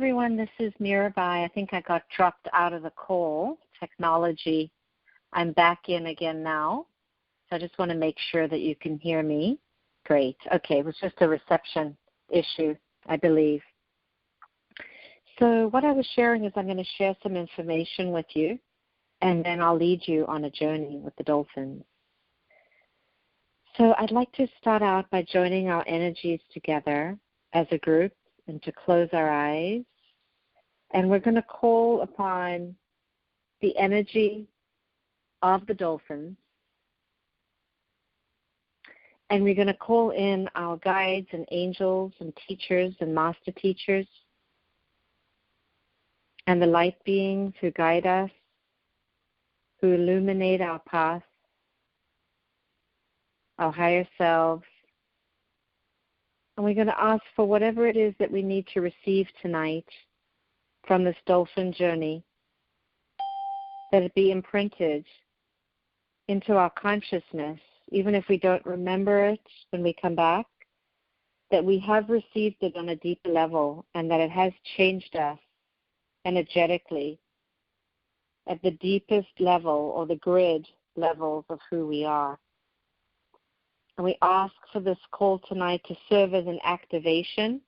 everyone. This is Mirabai. I think I got dropped out of the call. Technology. I'm back in again now. So I just want to make sure that you can hear me. Great. Okay, it was just a reception issue, I believe. So what I was sharing is I'm going to share some information with you, and then I'll lead you on a journey with the dolphins. So I'd like to start out by joining our energies together as a group and to close our eyes. And we're going to call upon the energy of the dolphins. And we're going to call in our guides and angels and teachers and master teachers and the light beings who guide us, who illuminate our path, our higher selves. And we're going to ask for whatever it is that we need to receive tonight from this dolphin journey, that it be imprinted into our consciousness, even if we don't remember it when we come back, that we have received it on a deeper level and that it has changed us energetically at the deepest level or the grid levels of who we are. And we ask for this call tonight to serve as an activation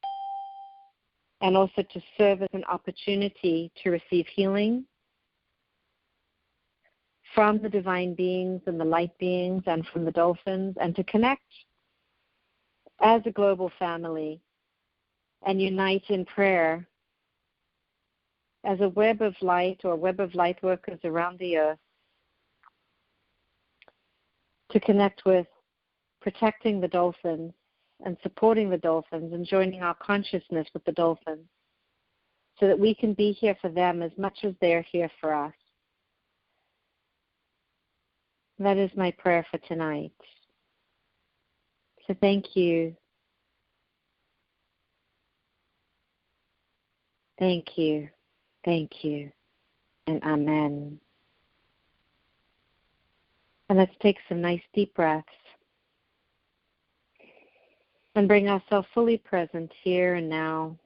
and also to serve as an opportunity to receive healing from the divine beings and the light beings and from the dolphins, and to connect as a global family and unite in prayer as a web of light or web of light workers around the earth, to connect with protecting the dolphins and supporting the dolphins and joining our consciousness with the dolphins so that we can be here for them as much as they're here for us. That is my prayer for tonight. So thank you. Thank you. Thank you. And amen. And let's take some nice deep breaths and bring ourselves fully present here and now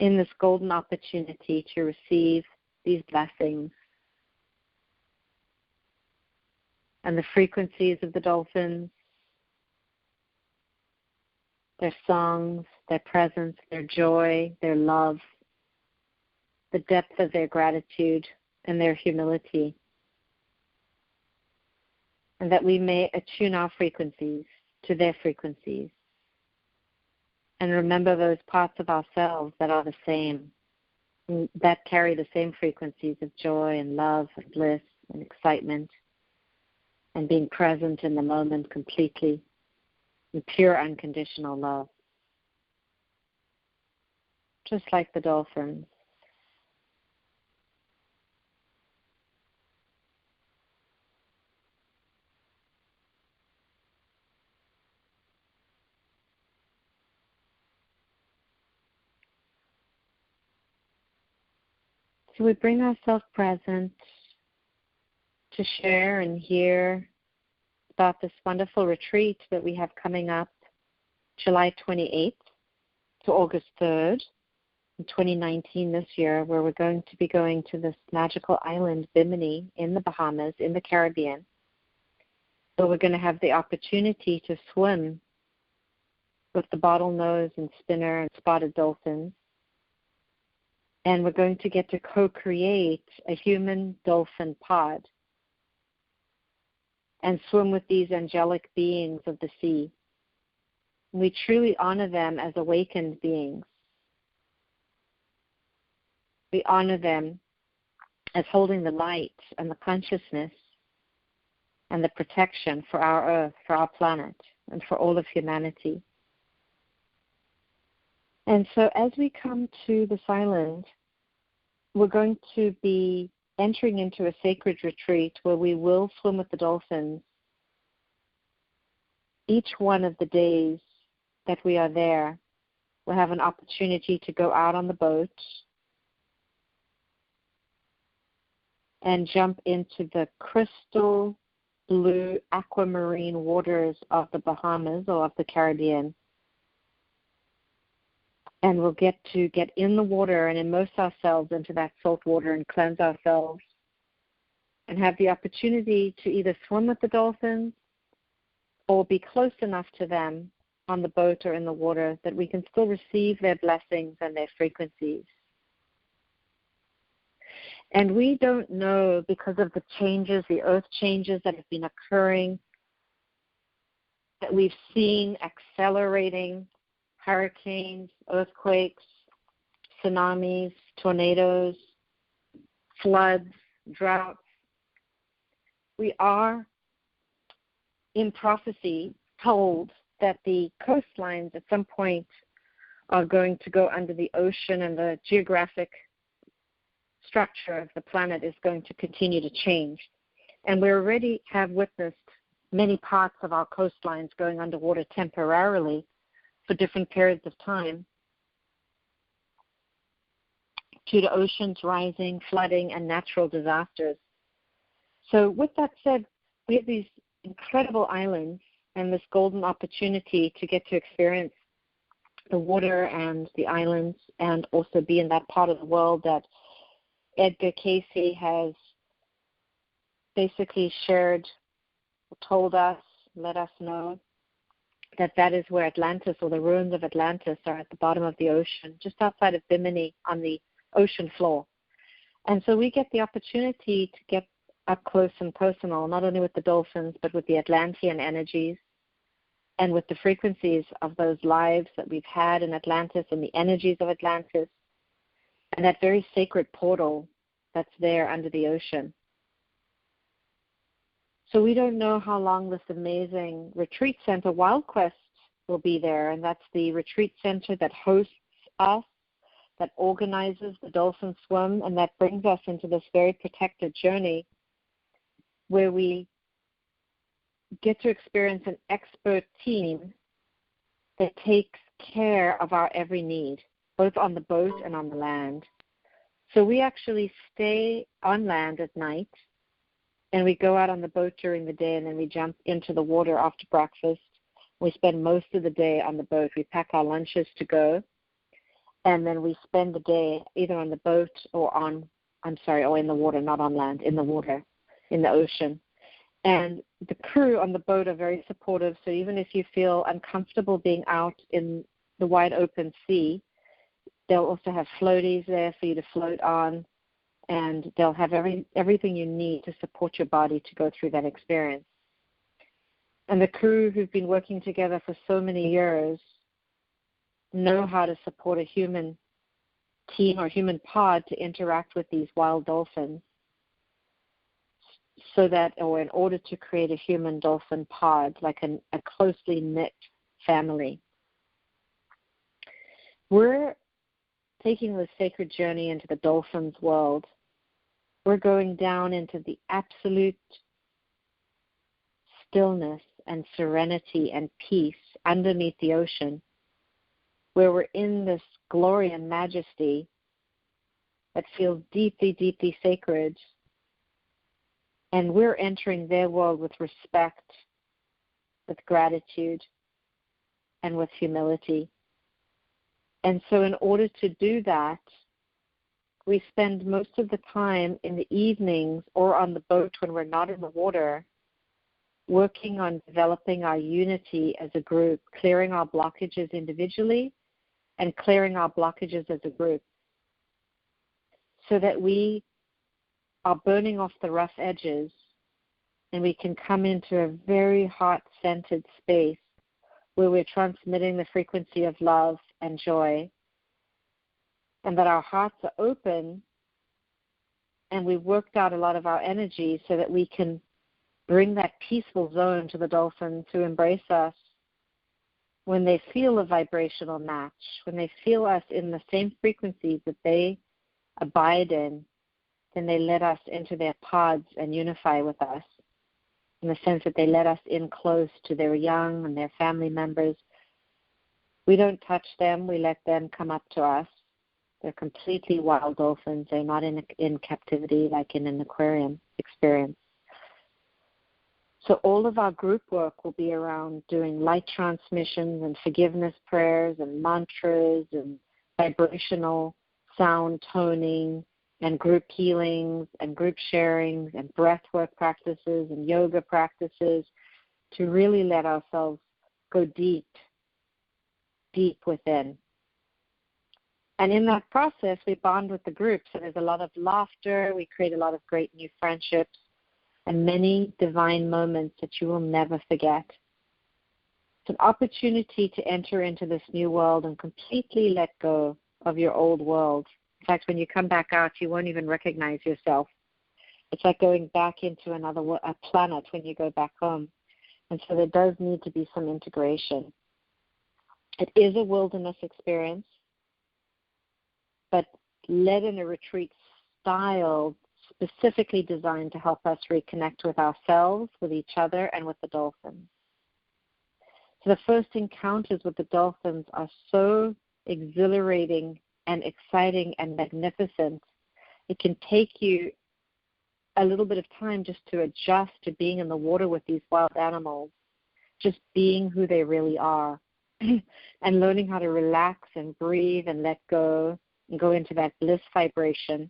in this golden opportunity to receive these blessings and the frequencies of the dolphins, their songs, their presence, their joy, their love, the depth of their gratitude and their humility, and that we may attune our frequencies to their frequencies and remember those parts of ourselves that are the same, that carry the same frequencies of joy and love and bliss and excitement and being present in the moment completely in pure unconditional love, just like the dolphins. So we bring ourselves present to share and hear about this wonderful retreat that we have coming up July 28th to August 3rd in 2019 this year, where we're going to be going to this magical island, Bimini, in the Bahamas, in the Caribbean. So we're going to have the opportunity to swim with the bottlenose and spinner and spotted dolphins. And we're going to get to co-create a human-dolphin pod and swim with these angelic beings of the sea. We truly honor them as awakened beings. We honor them as holding the light and the consciousness and the protection for our earth, for our planet, and for all of humanity. And so as we come to this island, we're going to be entering into a sacred retreat where we will swim with the dolphins each one of the days that we are there. We'll have an opportunity to go out on the boat and jump into the crystal blue aquamarine waters of the Bahamas or of the Caribbean. And we'll get in the water and immerse ourselves into that salt water and cleanse ourselves and have the opportunity to either swim with the dolphins or be close enough to them on the boat or in the water that we can still receive their blessings and their frequencies. And we don't know, because of the changes, the earth changes that have been occurring, that we've seen accelerating hurricanes, earthquakes, tsunamis, tornadoes, floods, droughts. We are, in prophecy, told that the coastlines at some point are going to go under the ocean, and the geographic structure of the planet is going to continue to change. And we already have witnessed many parts of our coastlines going underwater temporarily for different periods of time due to oceans rising, flooding, and natural disasters. So with that said, we have these incredible islands and this golden opportunity to get to experience the water and the islands and also be in that part of the world that Edgar Cayce has basically shared, told us, let us know that is where Atlantis, or the ruins of Atlantis, are at the bottom of the ocean, just outside of Bimini on the ocean floor. And so we get the opportunity to get up close and personal, not only with the dolphins, but with the Atlantean energies and with the frequencies of those lives that we've had in Atlantis and the energies of Atlantis and that very sacred portal that's there under the ocean. So we don't know how long this amazing retreat center, Wild Quest, will be there, and that's the retreat center that hosts us, that organizes the dolphin swim, and that brings us into this very protected journey where we get to experience an expert team that takes care of our every need, both on the boat and on the land. So we actually stay on land at night, and we go out on the boat during the day, and then we jump into the water after breakfast. We spend most of the day on the boat. We pack our lunches to go, and then we spend the day either on the boat or or in the water, not on land, in the water, in the ocean. And the crew on the boat are very supportive, so even if you feel uncomfortable being out in the wide open sea, they'll also have floaties there for you to float on, and they'll have everything you need to support your body to go through that experience. And the crew who've been working together for so many years know how to support a human team or human pod to interact with these wild dolphins so that, or in order to create a human dolphin pod, like a closely knit family. We're taking this sacred journey into the dolphins' world. We're going down into the absolute stillness and serenity and peace underneath the ocean, where we're in this glory and majesty that feels deeply, deeply sacred. And we're entering their world with respect, with gratitude, and with humility. And so in order to do that, we spend most of the time in the evenings or on the boat when we're not in the water, working on developing our unity as a group, clearing our blockages individually and clearing our blockages as a group, so that we are burning off the rough edges and we can come into a very heart-centered space where we're transmitting the frequency of love and joy, and that our hearts are open and we've worked out a lot of our energy so that we can bring that peaceful zone to the dolphins who embrace us when they feel a vibrational match, when they feel us in the same frequencies that they abide in, then they let us into their pods and unify with us, in the sense that they let us in close to their young and their family members. We don't touch them. We let them come up to us. They're completely wild dolphins. They're not in captivity like in an aquarium experience. So all of our group work will be around doing light transmissions and forgiveness prayers and mantras and vibrational sound toning and group healings and group sharings and breathwork practices and yoga practices to really let ourselves go deep, deep within. And in that process, we bond with the group. So there's a lot of laughter. We create a lot of great new friendships and many divine moments that you will never forget. It's an opportunity to enter into this new world and completely let go of your old world. In fact, when you come back out, you won't even recognize yourself. It's like going back into a planet when you go back home. And so there does need to be some integration. It is a wilderness experience, but led in a retreat style specifically designed to help us reconnect with ourselves, with each other, and with the dolphins. So the first encounters with the dolphins are so exhilarating and exciting and magnificent. It can take you a little bit of time just to adjust to being in the water with these wild animals, just being who they really are, and learning how to relax and breathe and let go and go into that bliss vibration,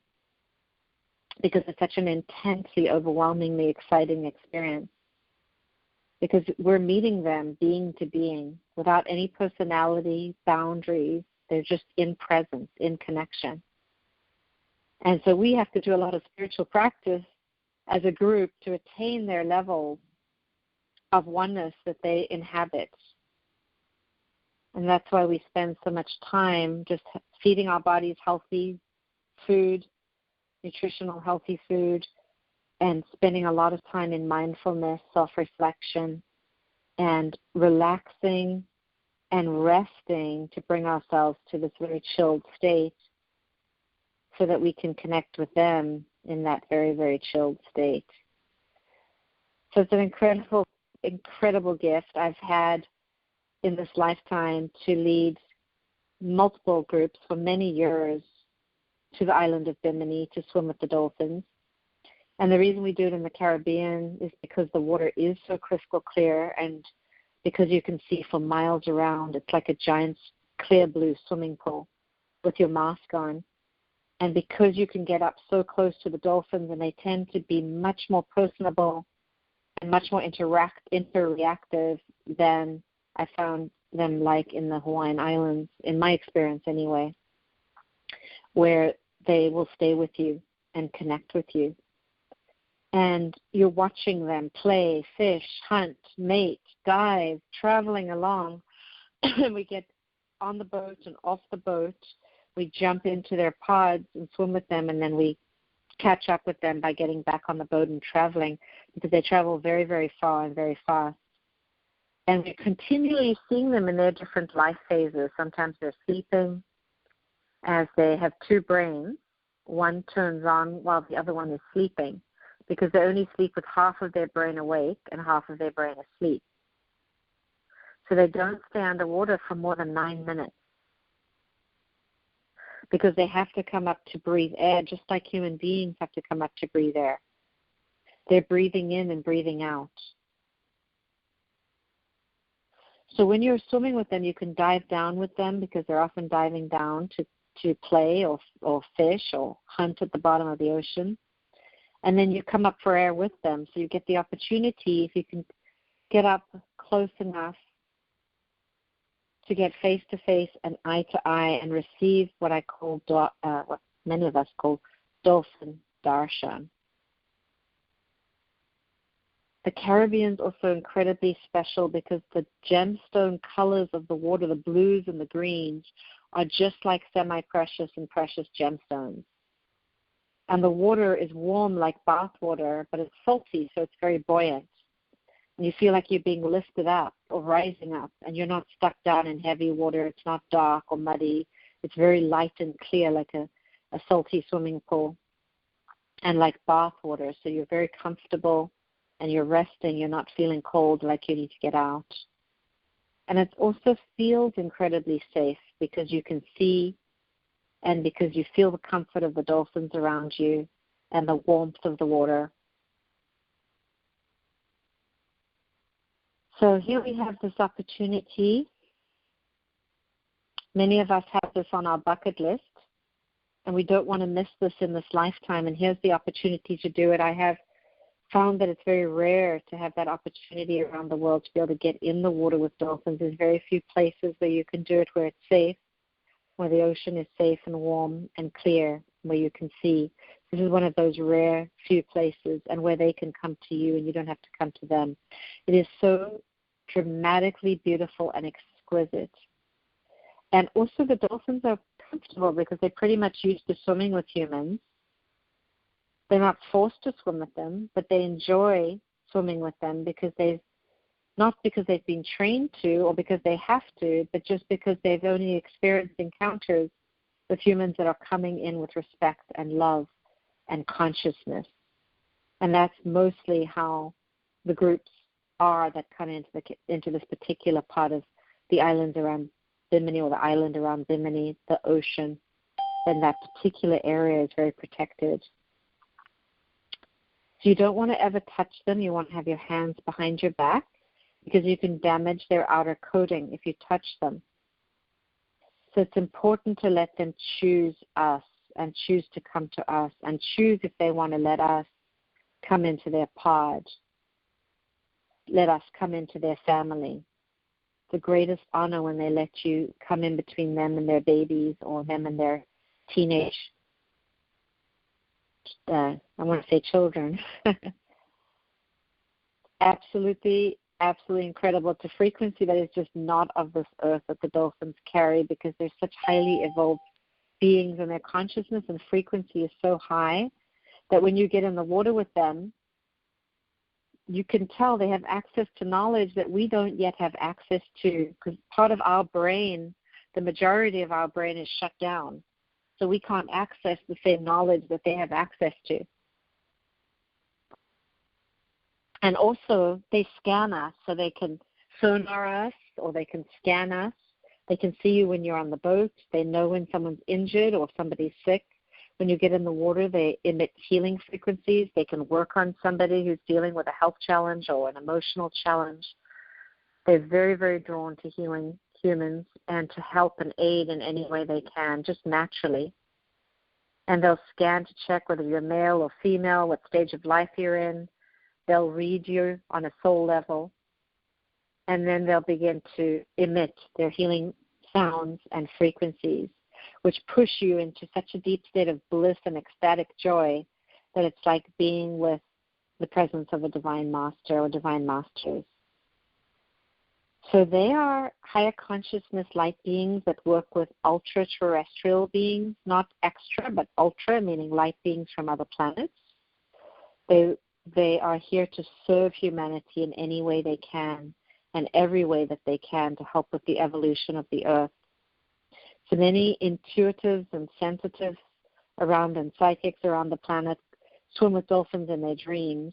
because it's such an intensely, overwhelmingly exciting experience. Because we're meeting them being to being without any personality, boundaries. They're just in presence, in connection. And so we have to do a lot of spiritual practice as a group to attain their level of oneness that they inhabit. And that's why we spend so much time just feeding our bodies healthy food, nutritional healthy food, and spending a lot of time in mindfulness, self-reflection, and relaxing and resting to bring ourselves to this very chilled state so that we can connect with them in that very, very chilled state. So it's an incredible, incredible gift I've had in this lifetime to lead multiple groups for many years to the island of Bimini to swim with the dolphins. And the reason we do it in the Caribbean is because the water is so crystal clear, and because you can see for miles around. It's like a giant clear blue swimming pool with your mask on. And because you can get up so close to the dolphins, and they tend to be much more personable and much more interreactive than I found them like in the Hawaiian Islands, in my experience anyway, where they will stay with you and connect with you. And you're watching them play, fish, hunt, mate, dive, traveling along. And we get on the boat and off the boat. We jump into their pods and swim with them, and then we catch up with them by getting back on the boat and traveling, because they travel very, very far and very fast. And we're continually seeing them in their different life phases. Sometimes they're sleeping, as they have two brains. One turns on while the other one is sleeping, because they only sleep with half of their brain awake and half of their brain asleep. So they don't stay underwater for more than 9 minutes, because they have to come up to breathe air, just like human beings have to come up to breathe air. They're breathing in and breathing out. So when you're swimming with them, you can dive down with them, because they're often diving down to play or fish or hunt at the bottom of the ocean. And then you come up for air with them. So you get the opportunity, if you can get up close enough, to get face-to-face and eye-to-eye and receive what I call, what many of us call dolphin darshan. The Caribbean is also incredibly special, because the gemstone colors of the water, the blues and the greens, are just like semi-precious and precious gemstones. And the water is warm like bath water, but it's salty, so it's very buoyant. And you feel like you're being lifted up or rising up, and you're not stuck down in heavy water. It's not dark or muddy. It's very light and clear, like a salty swimming pool, and like bath water. So you're very comfortable, and you're resting. You're not feeling cold like you need to get out. And it also feels incredibly safe, because you can see, and because you feel the comfort of the dolphins around you and the warmth of the water. So here we have this opportunity Many of us have this on our bucket list, and we don't want to miss this in this lifetime, and here's the opportunity to do it. I have found that it's very rare to have that opportunity around the world to be able to get in the water with dolphins. There's very few places where you can do it where it's safe, where the ocean is safe and warm and clear, where you can see. This is one of those rare few places, and where they can come to you and you don't have to come to them. It is so dramatically beautiful and exquisite. And also the dolphins are comfortable because they're pretty much used to swimming with humans. They're not forced to swim with them, but they enjoy swimming with them because not because they've been trained to or because they have to, but just because they've only experienced encounters with humans that are coming in with respect and love and consciousness. And that's mostly how the groups are that come into this particular part of the islands around Bimini, or the island around Bimini, the ocean. And that particular area is very protected. So you don't want to ever touch them. You want to have your hands behind your back because you can damage their outer coating if you touch them. So it's important to let them choose us and choose to come to us and choose if they want to let us come into their pod, let us come into their family. The greatest honor when they let you come in between them and their babies or them and their teenage I want to say children. Absolutely incredible. It's a frequency that is just not of this earth that the dolphins carry because they're such highly evolved beings, and their consciousness and frequency is so high that when you get in the water with them, you can tell they have access to knowledge that we don't yet have access to, because part of our brain, the majority of our brain is shut down. So we can't access the same knowledge that they have access to. And also, they scan us, so they can sonar us or they can scan us. They can see you when you're on the boat. They know when someone's injured or somebody's sick. When you get in the water, they emit healing frequencies. They can work on somebody who's dealing with a health challenge or an emotional challenge. They're very, very drawn to healing humans and to help and aid in any way they can, just naturally. And they'll scan to check whether you're male or female, what stage of life you're in. They'll read you on a soul level. And then they'll begin to emit their healing sounds and frequencies, which push you into such a deep state of bliss and ecstatic joy that it's like being with the presence of a divine master or divine masters. So they are higher consciousness light beings that work with ultra-terrestrial beings, not extra, but ultra, meaning light beings from other planets. They are here to serve humanity in any way they can and every way that they can to help with the evolution of the earth. So many intuitives and sensitives around and psychics around the planet swim with dolphins in their dreams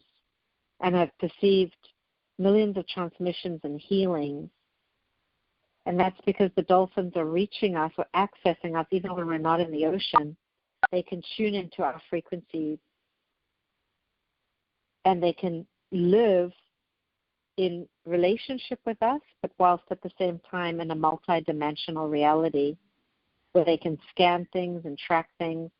and have perceived millions of transmissions and healings. And that's because the dolphins are reaching us or accessing us even when we're not in the ocean. They can tune into our frequencies and they can live in relationship with us, but whilst at the same time in a multi-dimensional reality where they can scan things and track things.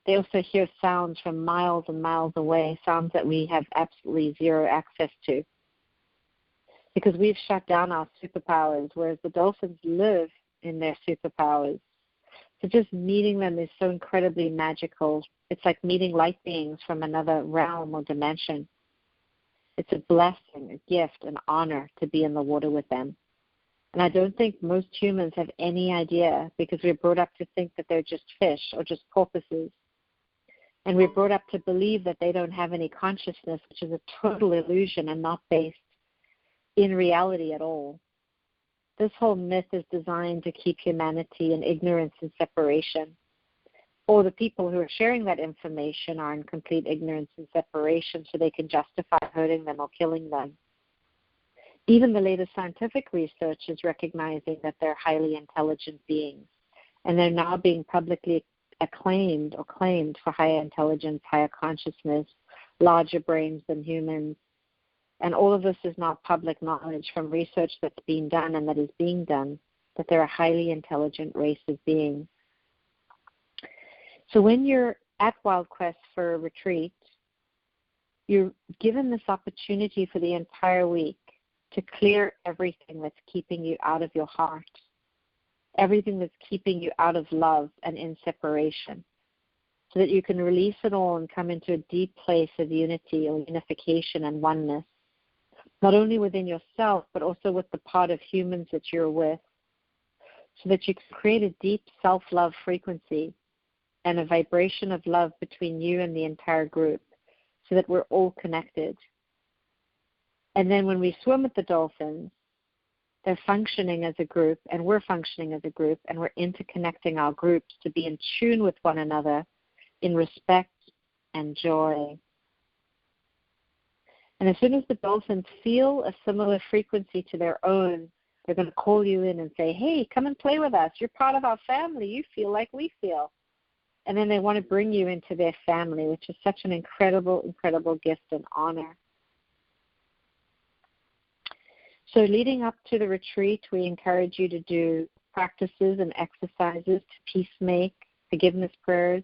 They also hear sounds from miles and miles away, sounds that we have absolutely zero access to, because we've shut down our superpowers, whereas the dolphins live in their superpowers. So just meeting them is so incredibly magical. It's like meeting light beings from another realm or dimension. It's a blessing, a gift, an honor to be in the water with them. And I don't think most humans have any idea, because we're brought up to think that they're just fish or just porpoises. And we're brought up to believe that they don't have any consciousness, which is a total illusion and not based in reality at all. This whole myth is designed to keep humanity in ignorance and separation. Or the people who are sharing that information are in complete ignorance and separation, so they can justify hurting them or killing them. Even the latest scientific research is recognizing that they're highly intelligent beings, and they're now being publicly acclaimed or claimed for higher intelligence, higher consciousness, larger brains than humans. And all of this is now public knowledge from research that's being done and that is being done that they're a highly intelligent race of beings. So when you're at Wild Quest for a retreat, you're given this opportunity for the entire week to clear everything that's keeping you out of your heart, everything that's keeping you out of love and in separation, so that you can release it all and come into a deep place of unity or unification and oneness, not only within yourself, but also with the part of humans that you're with, so that you can create a deep self-love frequency and a vibration of love between you and the entire group, so that we're all connected. And then when we swim with the dolphins, they're functioning as a group, and we're functioning as a group, and we're interconnecting our groups to be in tune with one another in respect and joy. And as soon as the dolphins feel a similar frequency to their own, they're going to call you in and say, hey, come and play with us. You're part of our family. You feel like we feel. And then they want to bring you into their family, which is such an incredible, incredible gift and honor. So leading up to the retreat, we encourage you to do practices and exercises to peace make, forgiveness prayers,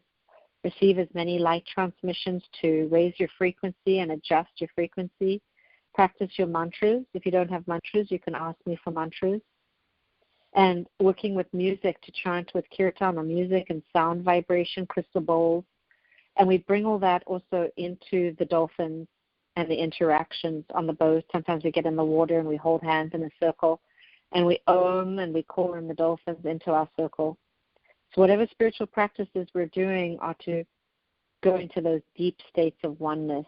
receive as many light transmissions to raise your frequency and adjust your frequency. Practice your mantras. If you don't have mantras, you can ask me for mantras. And working with music to chant with kirtan or music and sound vibration, crystal bowls. And we bring all that also into the dolphins and the interactions on the boat. Sometimes we get in the water and we hold hands in a circle and we om and we call in the dolphins into our circle. So whatever spiritual practices we're doing are to go into those deep states of oneness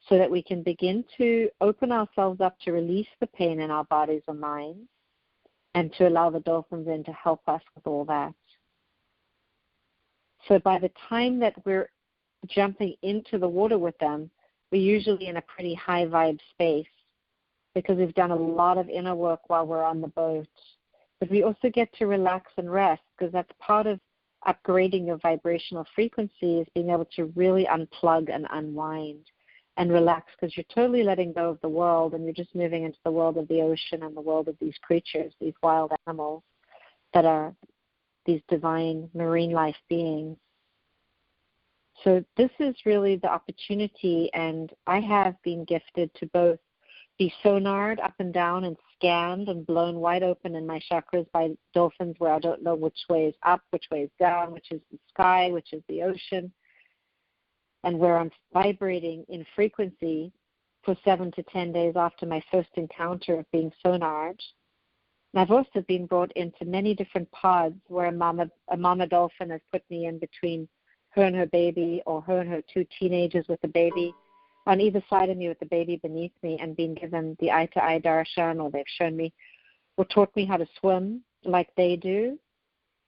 so that we can begin to open ourselves up to release the pain in our bodies or minds and to allow the dolphins in to help us with all that. So by the time that we're jumping into the water with them, we're usually in a pretty high vibe space because we've done a lot of inner work while we're on the boat. But we also get to relax and rest because that's part of upgrading your vibrational frequency is being able to really unplug and unwind and relax because you're totally letting go of the world and you're just moving into the world of the ocean and the world of these creatures, these wild animals that are these divine marine life beings. So this is really the opportunity, and I have been gifted to both be sonared up and down and scanned and blown wide open in my chakras by dolphins where I don't know which way is up, which way is down, which is the sky, which is the ocean, and where I'm vibrating in frequency for 7 to 10 days after my first encounter of being sonared. And I've also been brought into many different pods where a mama dolphin has put me in between her and her baby, or her and her 2 teenagers with a baby on either side of me with the baby beneath me, and been given the eye-to-eye darshan, or they've shown me or taught me how to swim like they do.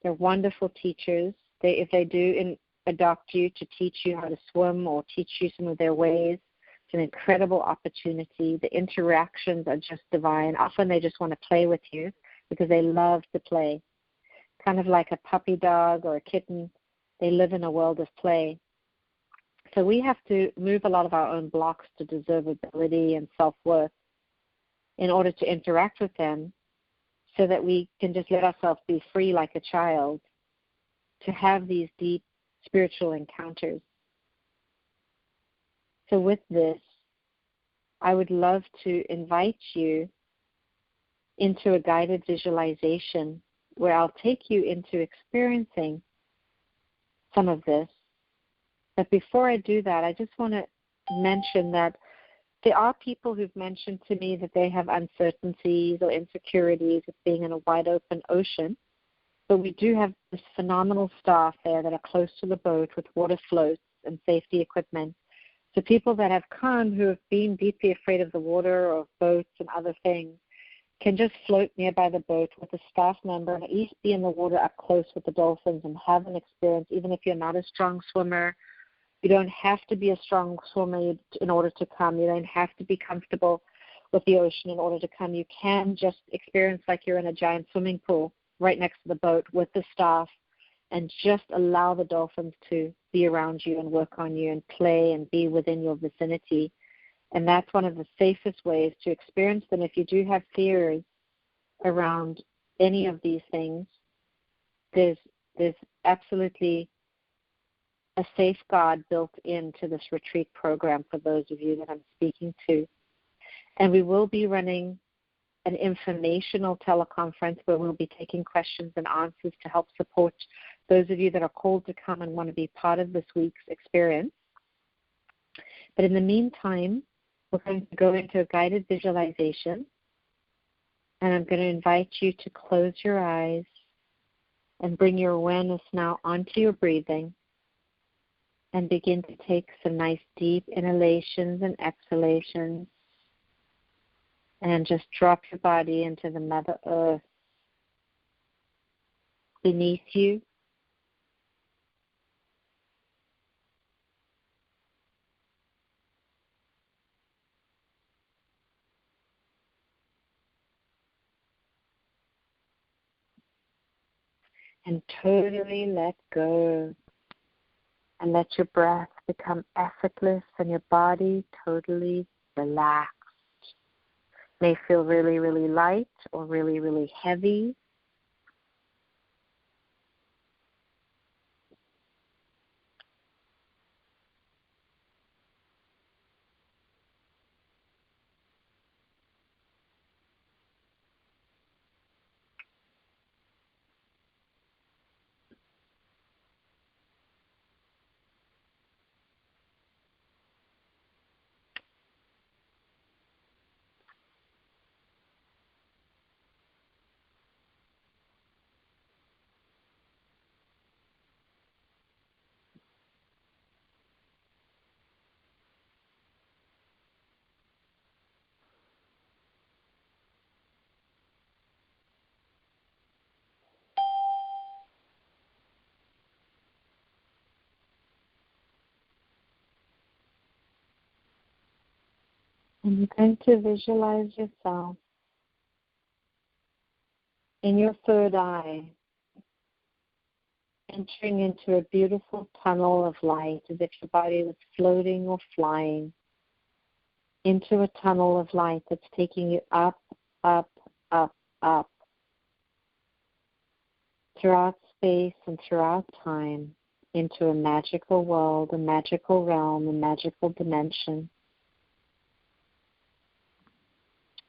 They're wonderful teachers. If they do adopt you to teach you how to swim or teach you some of their ways, it's an incredible opportunity. The interactions are just divine. Often they just want to play with you because they love to play. Kind of like a puppy dog or a kitten. They live in a world of play. So we have to move a lot of our own blocks to deservability and self-worth in order to interact with them so that we can just let ourselves be free like a child to have these deep spiritual encounters. So with this, I would love to invite you into a guided visualization where I'll take you into experiencing some of this. But before I do that, I just want to mention that there are people who've mentioned to me that they have uncertainties or insecurities of being in a wide open ocean. But we do have this phenomenal staff there that are close to the boat with water floats and safety equipment. So people that have come who have been deeply afraid of the water or boats and other things can just float nearby the boat with a staff member and at least be in the water up close with the dolphins and have an experience. Even if you're not a strong swimmer, you don't have to be a strong swimmer in order to come. You don't have to be comfortable with the ocean in order to come. You can just experience like you're in a giant swimming pool right next to the boat with the staff and just allow the dolphins to be around you and work on you and play and be within your vicinity. And that's one of the safest ways to experience them. If you do have fears around any of these things, there's absolutely a safeguard built into this retreat program for those of you that I'm speaking to. And we will be running an informational teleconference where we'll be taking questions and answers to help support those of you that are called to come and want to be part of this week's experience. But in the meantime, we're going to go into a guided visualization, and I'm going to invite you to close your eyes and bring your awareness now onto your breathing and begin to take some nice deep inhalations and exhalations, and just drop your body into the Mother Earth beneath you. And totally let go. And let your breath become effortless and your body totally relaxed. It may feel really, really light or really, really heavy. And you're going to visualize yourself in your third eye, entering into a beautiful tunnel of light, as if your body was floating or flying into a tunnel of light that's taking you up, up, up, up, throughout space and throughout time, into a magical world, a magical realm, a magical dimension.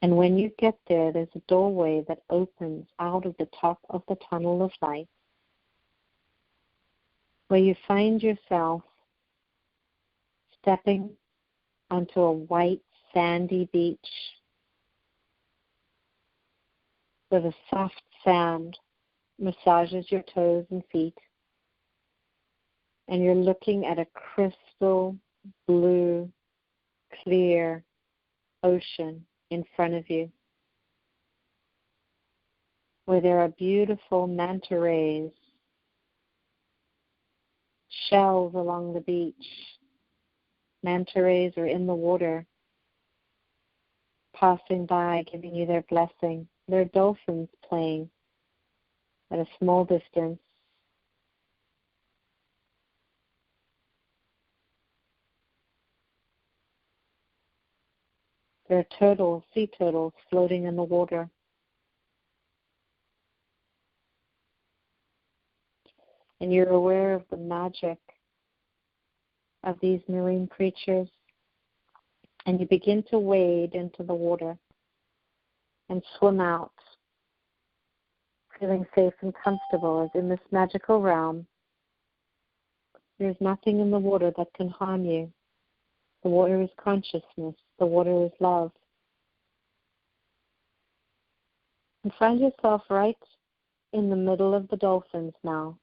And when you get there, there's a doorway that opens out of the top of the tunnel of light, where you find yourself stepping onto a white sandy beach where the soft sand massages your toes and feet, and you're looking at a crystal blue, clear ocean in front of you, where there are beautiful manta rays, shells along the beach. Manta rays are in the water, passing by, giving you their blessing. There are dolphins playing at a small distance. There are turtles, sea turtles, floating in the water. And you're aware of the magic of these marine creatures. And you begin to wade into the water and swim out, feeling safe and comfortable, as in this magical realm, there's nothing in the water that can harm you. The water is consciousness. The water is love. And find yourself right in the middle of the dolphins now,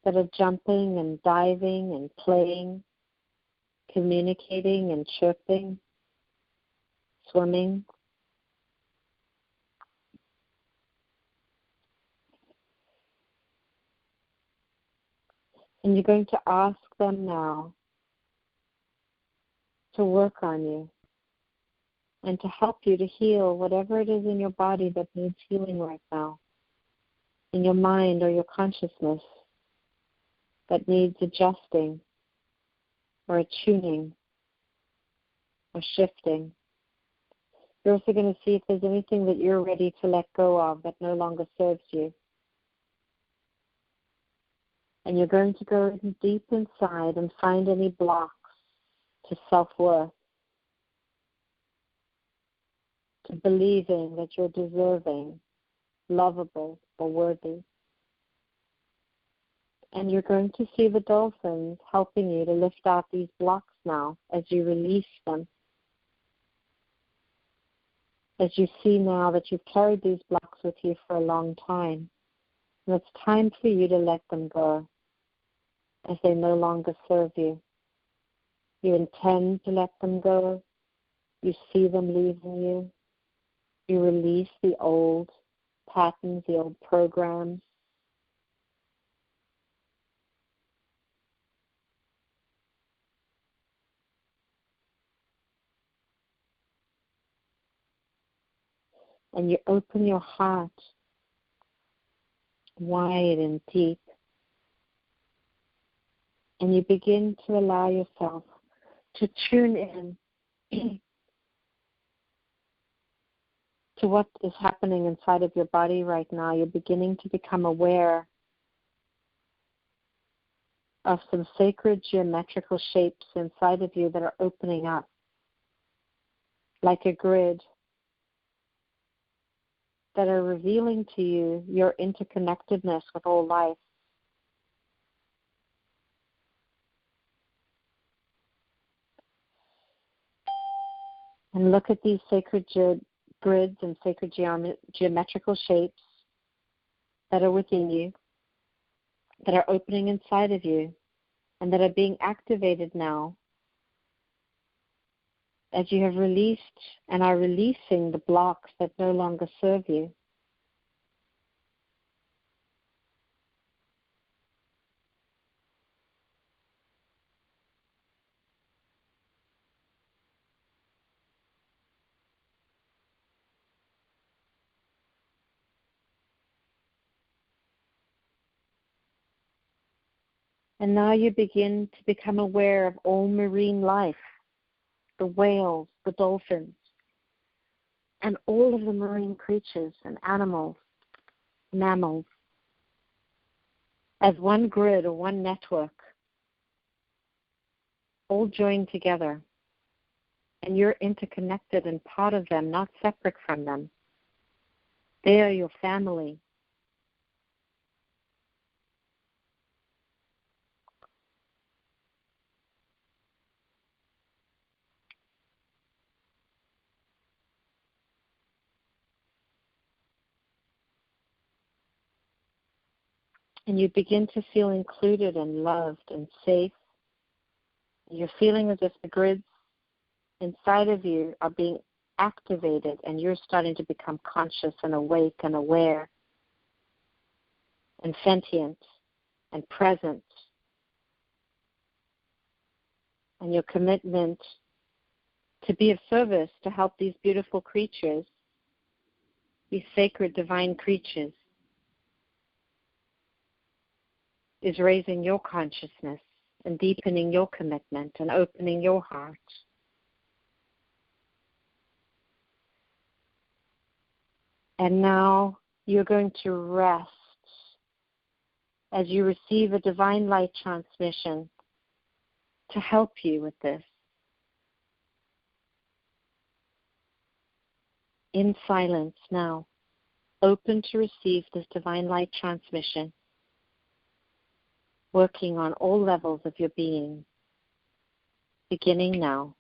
that are jumping and diving and playing, communicating and chirping, swimming. And you're going to ask them now to work on you and to help you to heal whatever it is in your body that needs healing right now, in your mind or your consciousness that needs adjusting or attuning or shifting. You're also going to see if there's anything that you're ready to let go of that no longer serves you. And you're going to go deep inside and find any blocks to self-worth, to believing that you're deserving, lovable, or worthy. And you're going to see the dolphins helping you to lift out these blocks now as you release them. As you see now that you've carried these blocks with you for a long time. And it's time for you to let them go as they no longer serve you. You intend to let them go. You see them leaving you. You release the old patterns, the old programs. And you open your heart wide and deep. And you begin to allow yourself to tune in to what is happening inside of your body right now. You're beginning to become aware of some sacred geometrical shapes inside of you that are opening up like a grid, that are revealing to you your interconnectedness with all life. And look at these sacred grids and sacred geometrical shapes that are within you, that are opening inside of you, and that are being activated now as you have released and are releasing the blocks that no longer serve you. And now you begin to become aware of all marine life, the whales, the dolphins, and all of the marine creatures and animals, mammals, as one grid or one network, all joined together. And you're interconnected and part of them, not separate from them. They are your family. And you begin to feel included and loved and safe. You're feeling as if the grids inside of you are being activated and you're starting to become conscious and awake and aware and sentient and present. And your commitment to be of service to help these beautiful creatures, these sacred divine creatures, is raising your consciousness and deepening your commitment and opening your heart. And now you're going to rest as you receive a divine light transmission to help you with this. In silence now, open to receive this divine light transmission, working on all levels of your being, beginning now.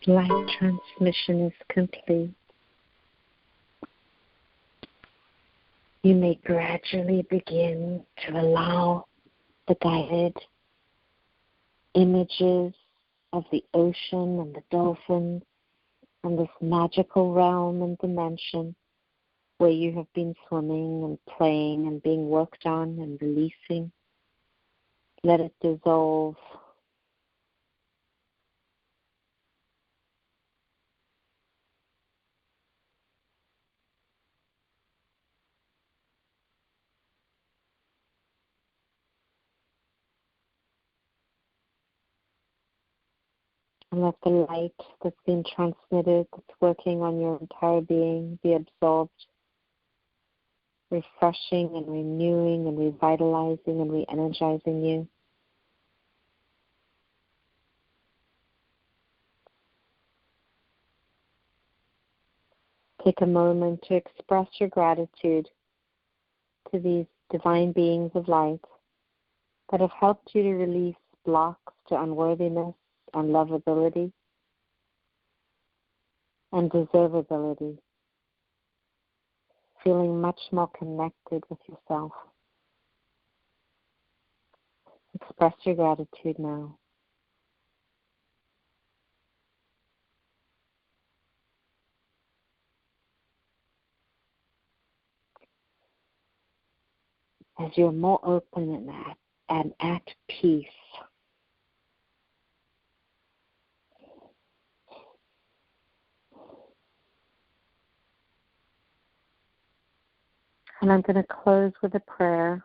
Light transmission is complete. You may gradually begin to allow the guided images of the ocean and the dolphins and this magical realm and dimension where you have been swimming and playing and being worked on and releasing. Let it dissolve. And let the light that's been transmitted, that's working on your entire being, be absorbed, refreshing and renewing and revitalizing and re-energizing you. Take a moment to express your gratitude to these divine beings of light that have helped you to release blocks to unworthiness, unlovability, and deservability, feeling much more connected with yourself. Express your gratitude now. As you're more open and at peace, and I'm going to close with a prayer.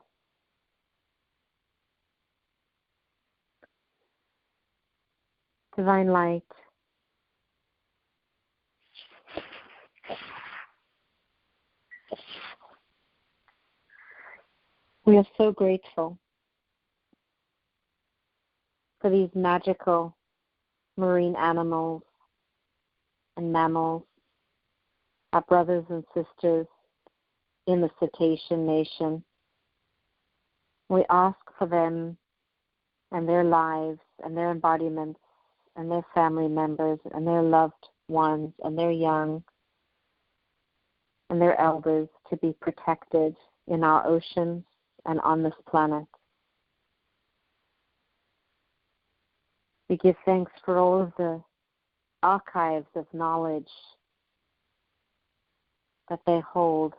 Divine light, we are so grateful for these magical marine animals and mammals, our brothers and sisters in the cetacean nation. We ask for them and their lives and their embodiments and their family members and their loved ones and their young and their elders to be protected in our oceans and on this planet. We give thanks for all of the archives of knowledge that they hold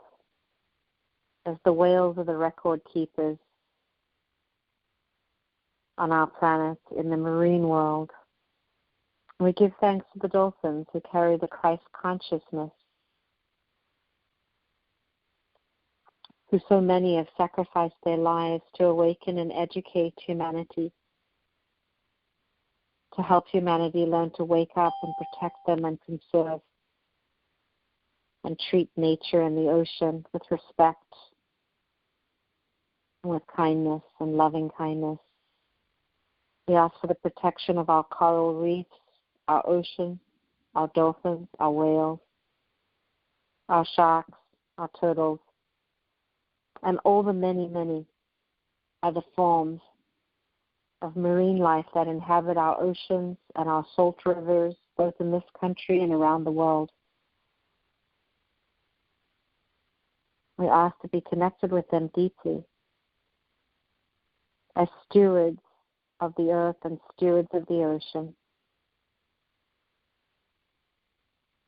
as the whales are the record keepers on our planet in the marine world. We give thanks to the dolphins who carry the Christ consciousness, who so many have sacrificed their lives to awaken and educate humanity, to help humanity learn to wake up and protect them and conserve and treat nature and the ocean with respect and with kindness and loving kindness. We ask for the protection of our coral reefs, our ocean, our dolphins, our whales, our sharks, our turtles, and all the many, many other forms of marine life that inhabit our oceans and our salt rivers, both in this country and around the world. We ask to be connected with them deeply as stewards of the earth and stewards of the ocean.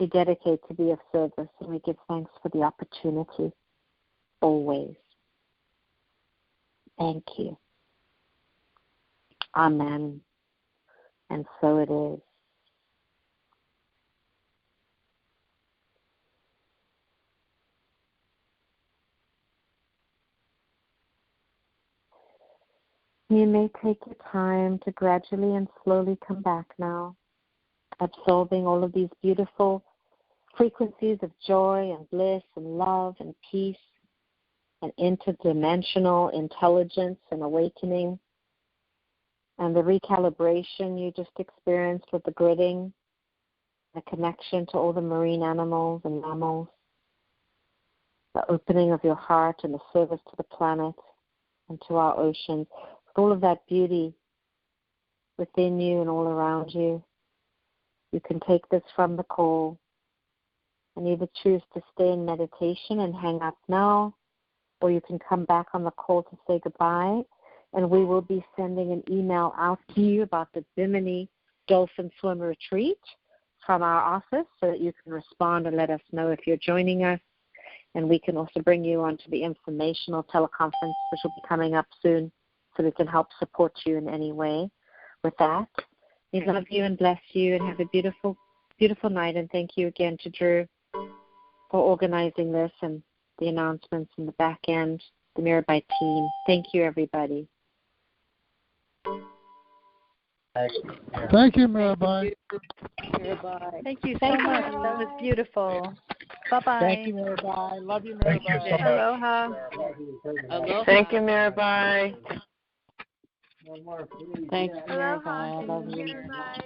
We dedicate to be of service, and we give thanks for the opportunity always. Thank you. Amen. And so it is. You may take your time to gradually and slowly come back now, absorbing all of these beautiful frequencies of joy and bliss and love and peace and interdimensional intelligence and awakening, and the recalibration you just experienced with the gridding, the connection to all the marine animals and mammals, the opening of your heart and the service to the planet and to our oceans, all of that beauty within you and all around you. You can take this from the call and either choose to stay in meditation and hang up now, or you can come back on the call to say goodbye, and we will be sending an email out to you about the Bimini Dolphin Swim Retreat from our office so that you can respond and let us know if you're joining us. And we can also bring you onto the informational teleconference, which will be coming up soon, so we can help support you in any way. With that, we love you and bless you and have a beautiful, beautiful night. And thank you again to Drew for organizing this and the announcements in the back end, the Mirabai team. Thank you, everybody. Thank you, Mirabai. Thank you so much. That was beautiful. Bye-bye. Thank you, Mirabai. Love you, Mirabai. Aloha. Aloha. Thank you, Mirabai. One more, please. Thanks, Aloha. Mirabai. I love you. Bye.